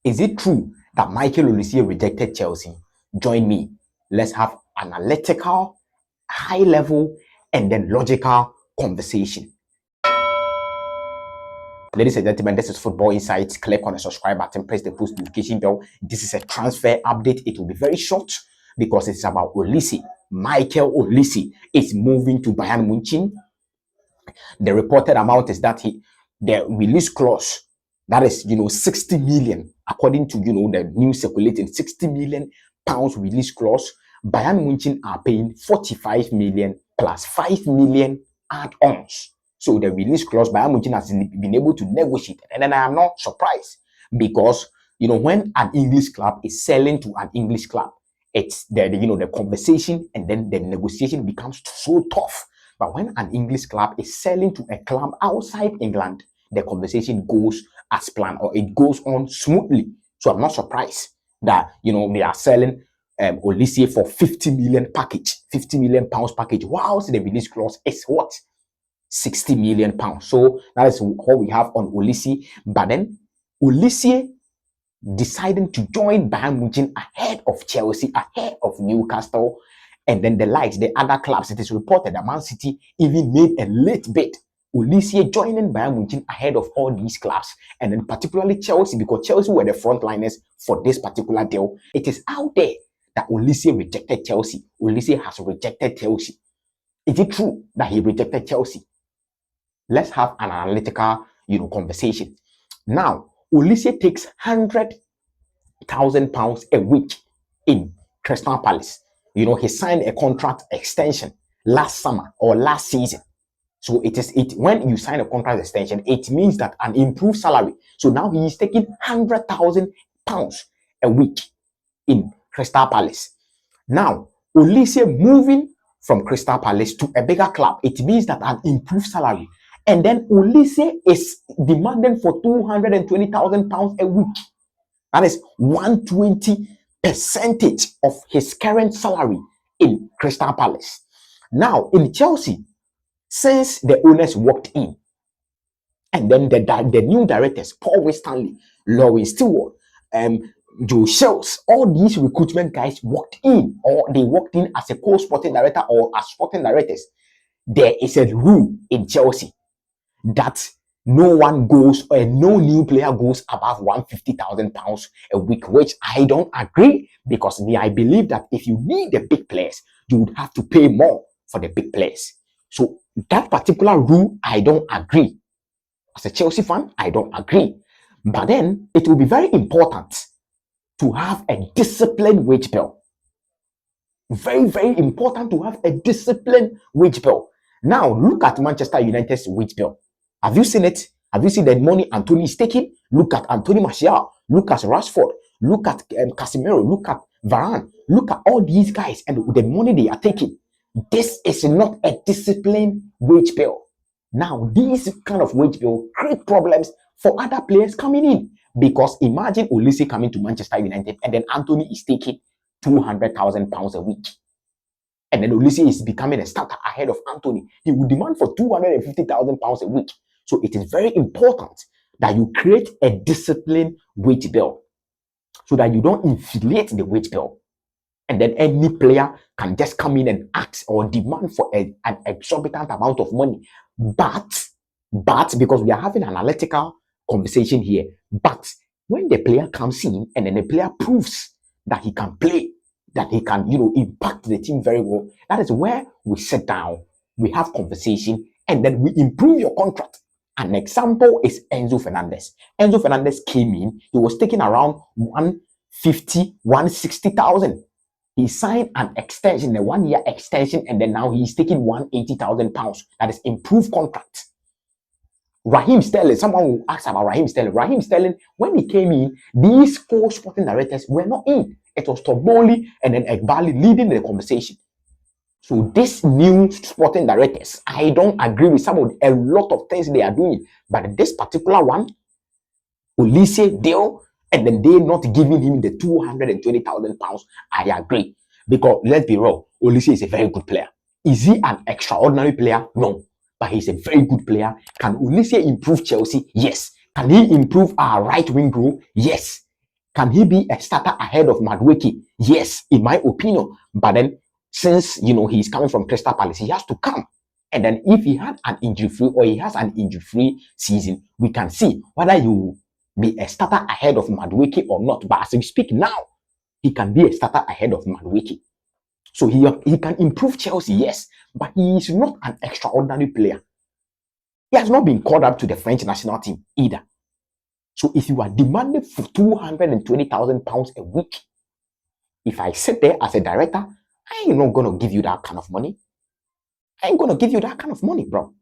Is it true that Michael Olise rejected Chelsea? Join me. Let's have analytical, high level, and then logical conversation. Ladies and gentlemen, this is Football Insights. Click on the subscribe button, press the post notification bell. This is a transfer update. It will be very short because it's about Olise. Michael Olise is moving to Bayern Munich. The reported amount is that the release clause, that is 60 million, according to the news circulating, 60 million pounds release clause. Bayern Munich are paying 45 million plus 5 million add-ons. So the release clause, Bayern Munich has been able to negotiate, and then I am not surprised because when an English club is selling to an English club, it's the conversation and then the negotiation becomes so tough. But when an English club is selling to a club outside England, the conversation goes as planned, or it goes on smoothly. So I'm not surprised that they are selling Olise for 50 million package, 50 million pounds package, whilst the release clause is what? 60 million pounds. So that is what we have on Olise. But then Olise deciding to join Bayern Munich ahead of Chelsea, ahead of Newcastle, and then the likes, the other clubs. It is reported that Man City even made a late bid. Olise joining Bayern Munich ahead of all these clubs, and then particularly Chelsea, because Chelsea were the frontliners for this particular deal. It is out there that Olise rejected Chelsea. Olise has rejected Chelsea. Is it true that he rejected Chelsea? Let's have an analytical, conversation. Now, Olise takes £100,000 a week in Crystal Palace. He signed a contract extension last summer or last season. So when you sign a contract extension, it means that an improved salary. So now he is taking £100,000 a week in Crystal Palace. Now, Olise moving from Crystal Palace to a bigger club, it means that an improved salary. And then Olise is demanding for £220,000 a week. That is 120% of his current salary in Crystal Palace. Now, in Chelsea, since the owners walked in, and then the new directors, Paul Winstanley, Laurie Stewart, Joe Shells, all these recruitment guys walked in, or they walked in as a co-sporting director or as sporting directors. There is a rule in Chelsea that no one goes, or no new player goes above £150,000 a week, which I don't agree, because I believe that if you need the big players, you would have to pay more for the big players. So that particular rule, I don't agree. As a Chelsea fan, I don't agree. But then it will be very important to have a disciplined wage bill. Very, very important to have a disciplined wage bill. Now, look at Manchester United's wage bill. Have you seen it? Have you seen the money Anthony is taking? Look at Anthony Martial. Look at Rashford. Look at Casemiro. Look at Varane. Look at all these guys and the money they are taking. This is not a disciplined wage bill. Now, these kind of wage bill create problems for other players coming in, because imagine Olise coming to Manchester United and then Anthony is taking £200,000 a week. And then Olise is becoming a starter ahead of Anthony. He would demand for £250,000 a week. So it is very important that you create a disciplined wage bill so that you don't inflate the wage bill. And then any player can just come in and ask or demand for an exorbitant amount of money. But because we are having an analytical conversation here, but when the player comes in and then the player proves that he can play, that he can, impact the team very well, that is where we sit down, we have conversation, and then we improve your contract. An example is Enzo Fernandez. Enzo Fernandez came in, he was taking around 160,000. He signed an extension, a 1-year extension, and then now he's taking £180,000. That is improved contract. Raheem Sterling, someone will ask about Raheem Sterling. Raheem Sterling, when he came in, these four sporting directors were not in. It was Toboli and then Egbali leading the conversation. So these new sporting directors, I don't agree with a lot of things they are doing. But this particular one, Olise deal, and then they not giving him the £220,000, I agree. Because let's be real, Olise is a very good player. Is he an extraordinary player? No. But he's a very good player. Can Olise improve Chelsea? Yes. Can he improve our right wing group? Yes. Can he be a starter ahead of Madueke? Yes, in my opinion. But then, since he's coming from Crystal Palace, he has to come. And then, if he had an injury-free or he has an injury-free season, we can see whether you be a starter ahead of Madueke or not. But as we speak now, he can be a starter ahead of Madueke. So he can improve Chelsea, yes, but he is not an extraordinary player. He has not been called up to the French national team either. So if you are demanding for £220,000 a week, if I sit there as a director, I ain't not gonna give you that kind of money. I ain't gonna give you that kind of money, bro.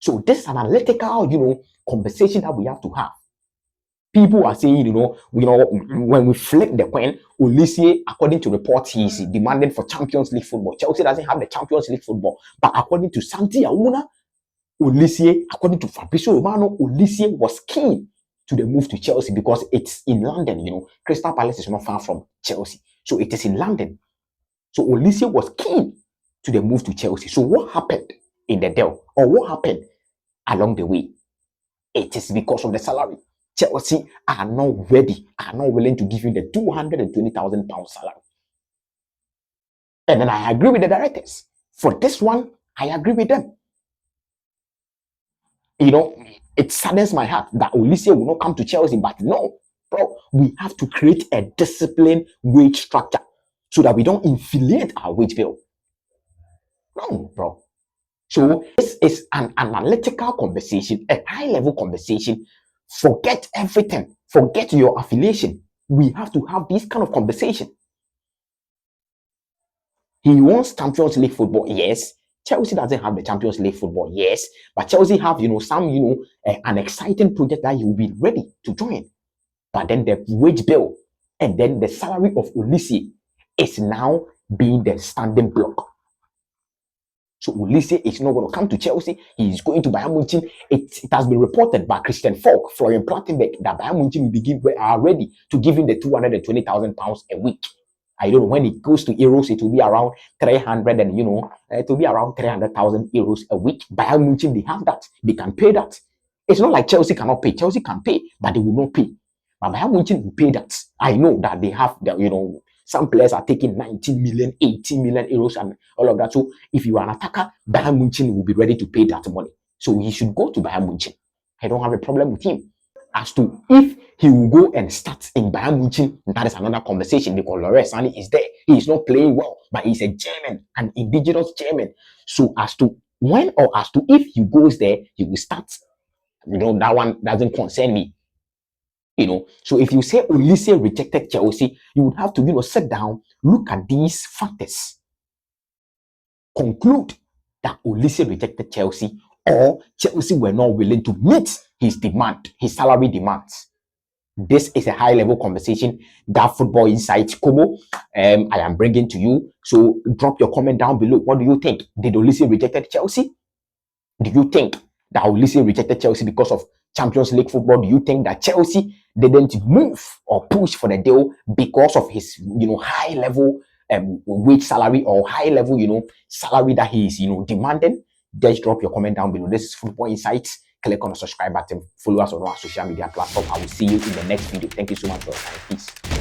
So this is an analytical, conversation that we have to have. People are saying, when we flip the coin, Olise, according to reports, he's demanding for Champions League football. Chelsea doesn't have the Champions League football. But according to Santi Aouna, Olise, according to Fabrizio Romano, Olise was keen to the move to Chelsea because it's in London. Crystal Palace is not far from Chelsea. So it is in London. So Olise was keen to the move to Chelsea. So what happened in the deal? Or what happened along the way? It is because of the salary. Chelsea are not ready, are not willing to give you the £220,000 salary. And then I agree with the directors. For this one, I agree with them. It saddens my heart that Olise will not come to Chelsea, but no, bro, we have to create a disciplined wage structure so that we don't inflate our wage bill. No, bro. So this is an analytical conversation, a high-level conversation. Forget everything. Forget your affiliation. We have to have this kind of conversation. He wants Champions League football, yes. Chelsea doesn't have the Champions League football, yes. But Chelsea have, an exciting project that he will be ready to join. But then the wage bill and then the salary of Olise is now being the standing block. So Olise is not going to come to Chelsea. He is going to Bayern Munich. It has been reported by Christian Falk, Florian Plattenberg, that Bayern Munich are ready to give him the £220,000 a week. I don't know, when it goes to euros, it will be around 300 and, it will be around 300,000 euros a week. Bayern Munich, they have that. They can pay that. It's not like Chelsea cannot pay. Chelsea can pay, but they will not pay. But Bayern Munich will pay that. I know that they have, some players are taking 19 million, 18 million euros and all of that. So if you are an attacker, Bayern Munich will be ready to pay that money. So he should go to Bayern Munich. I don't have a problem with him. As to if he will go and start in Bayern Munich, that is another conversation because Leroy Sané is there. He is not playing well, but he's a German, an indigenous German. So as to when or as to if he goes there, he will start. That one doesn't concern me. So if you say Olise rejected Chelsea, you would have to, sit down, look at these factors, conclude that Olise rejected Chelsea or Chelsea were not willing to meet his demand, his salary demands. This is a high-level conversation that Football Insights Kobo I am bringing to you. So drop your comment down below. What do you think? Did Olise rejected Chelsea? Do you think that Olise rejected Chelsea because of Champions League football? Do you think that Chelsea didn't move or push for the deal because of his, high-level wage salary or high-level, salary that he is, demanding? Just drop your comment down below. This is Football Insights. Click on the subscribe button. Follow us on our social media platform. I will see you in the next video. Thank you so much for your time. Peace.